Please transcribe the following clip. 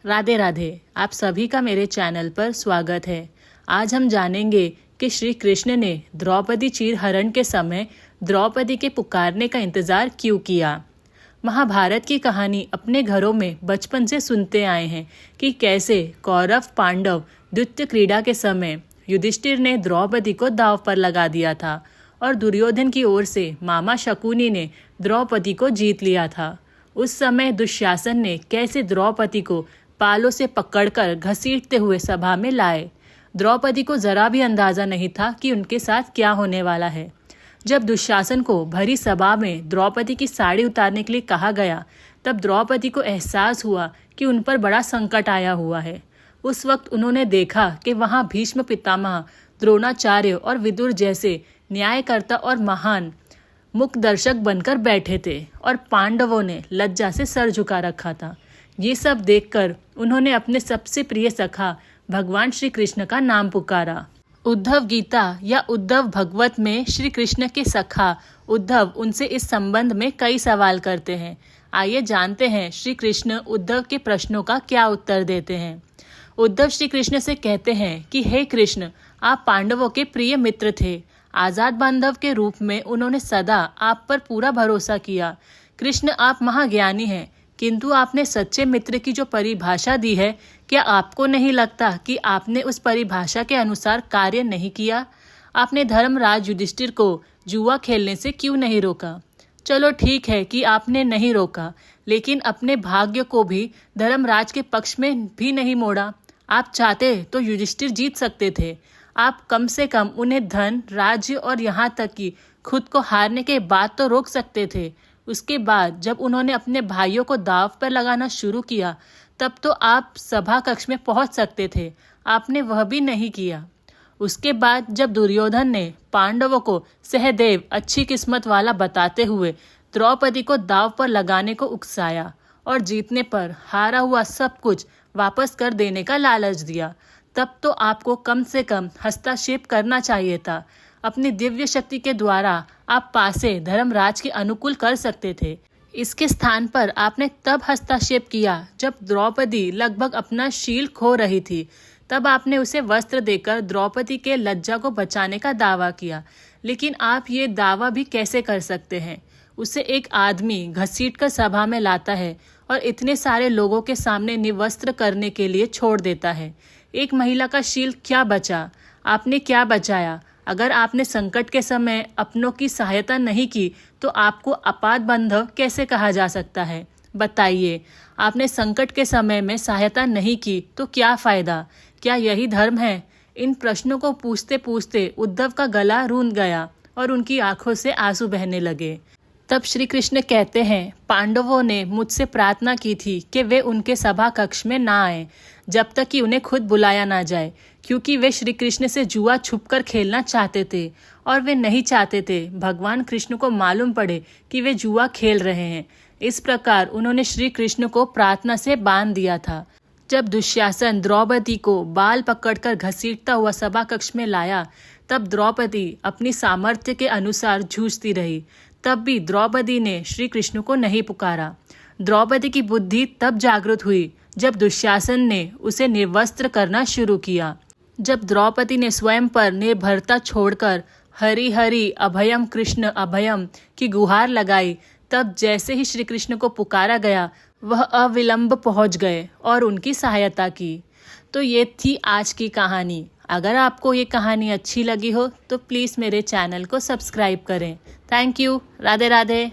राधे राधे। आप सभी का मेरे चैनल पर स्वागत है। आज हम जानेंगे कि श्री कृष्ण ने द्रौपदी चीरहरण के समय द्रौपदी के पुकारने का इंतजार क्यों किया। महाभारत की कहानी अपने घरों में बचपन से सुनते आए हैं कि कैसे कौरव पांडव द्वैत क्रीड़ा के समय युधिष्ठिर ने द्रौपदी को दांव पर लगा दिया था और दुर्योधन की ओर से मामा शकुनी ने द्रौपदी को जीत लिया था। उस समय दुशासन ने कैसे द्रौपदी को बालों से पकड़कर घसीटते हुए सभा में लाए। द्रौपदी को जरा भी अंदाजा नहीं था कि उनके साथ क्या होने वाला है। जब दुशासन को भरी सभा में द्रौपदी की साड़ी उतारने के लिए कहा गया, तब द्रौपदी को एहसास हुआ कि उन पर बड़ा संकट आया हुआ है। उस वक्त उन्होंने देखा कि वहां भीष्म पितामह, द्रोणाचार्य और विदुर जैसे न्यायकर्ता और महान मुख्य दर्शक बनकर बैठे थे और पांडवों ने लज्जा से सर झुका रखा था। ये सब देखकर उन्होंने अपने सबसे प्रिय सखा भगवान श्री कृष्ण का नाम पुकारा। उद्धव गीता या उद्धव भगवत में श्री कृष्ण के सखा उद्धव उनसे इस संबंध में कई सवाल करते हैं। आइए जानते हैं श्री कृष्ण उद्धव के प्रश्नों का क्या उत्तर देते हैं। उद्धव श्री कृष्ण से कहते हैं कि हे कृष्ण, आप पांडवों के प्रिय मित्र थे। आजाद बांधव के रूप में उन्होंने सदा आप पर पूरा भरोसा किया। कृष्ण, आप महाज्ञानी हैं, किंतु आपने सच्चे मित्र की जो परिभाषा दी है, क्या आपको नहीं लगता कि आपने उस परिभाषा के अनुसार कार्य नहीं किया? आपने धर्मराज युधिष्ठिर को जुआ खेलने से क्यों नहीं रोका? चलो ठीक है कि आपने नहीं रोका, लेकिन अपने भाग्य को भी धर्मराज के पक्ष में भी नहीं मोड़ा। आप चाहते तो युधिष्ठिर जीत सकते थे। आप कम से कम उन्हें धन, राज्य और यहाँ तक कि खुद को हारने के बाद तो रोक सकते थे। उसके बाद जब उन्होंने अपने भाइयों को दांव पर लगाना शुरू किया, तब तो आप सभा कक्ष में पहुंच सकते थे। आपने वह भी नहीं किया। उसके बाद जब दुर्योधन ने पांडवों को सहदेव अच्छी किस्मत वाला बताते हुए द्रौपदी को दांव पर लगाने को उकसाया और जीतने पर हारा हुआ सब कुछ वापस कर देने का लालच दिया, तब तो आपको कम से कम हस्तक्षेप करना चाहिए था। अपनी दिव्य शक्ति के द्वारा आप पासे धर्मराज के अनुकूल कर सकते थे। इसके स्थान पर आपने तब हस्तक्षेप किया जब द्रौपदी लगभग अपना शील खो रही थी। तब आपने उसे वस्त्र देकर द्रौपदी के लज्जा को बचाने का दावा किया। लेकिन आप ये दावा भी कैसे कर सकते हैं? उसे एक आदमी घसीटकर सभा में लाता है और इतने सारे लोगों के सामने निवस्त्र करने के लिए छोड़ देता है। एक महिला का शील क्या बचा? आपने क्या बचाया? अगर आपने संकट के समय अपनों की सहायता नहीं की, तो आपको आपात बांधव कैसे कहा जा सकता है? बताइए, आपने संकट के समय में सहायता नहीं की तो क्या फायदा? क्या यही धर्म है? इन प्रश्नों को पूछते पूछते उद्धव का गला रूंध गया और उनकी आंखों से आंसू बहने लगे। तब श्री कृष्ण कहते हैं, पांडवों ने मुझसे प्रार्थना की थी कि वे उनके सभा कक्ष में ना आए जब तक कि उन्हें खुद बुलाया ना जाए, क्योंकि वे श्री कृष्ण से जुआ छुपकर खेलना चाहते थे और वे नहीं चाहते थे भगवान कृष्ण को मालूम पड़े कि वे जुआ खेल रहे हैं। इस प्रकार उन्होंने श्री कृष्ण को प्रार्थना से बांध दिया था। जब दुशासन द्रौपदी को बाल पकड़कर घसीटता हुआ सभा कक्ष में लाया, तब द्रौपदी अपनी सामर्थ्य के अनुसार जूझती रही। तब भी द्रौपदी ने श्री कृष्ण को नहीं पुकारा। द्रौपदी की बुद्धि तब जागृत हुई जब दुशासन ने उसे निर्वस्त्र करना शुरू किया। जब द्रौपदी ने स्वयं पर निर्भरता छोड़कर हरि हरि अभयम कृष्ण अभयम की गुहार लगाई, तब जैसे ही श्री कृष्ण को पुकारा गया, वह अविलंब पहुंच गए और उनकी सहायता की। तो ये थी आज की कहानी। अगर आपको ये कहानी अच्छी लगी हो तो प्लीज़ मेरे चैनल को सब्सक्राइब करें। Thank you. राधे राधे।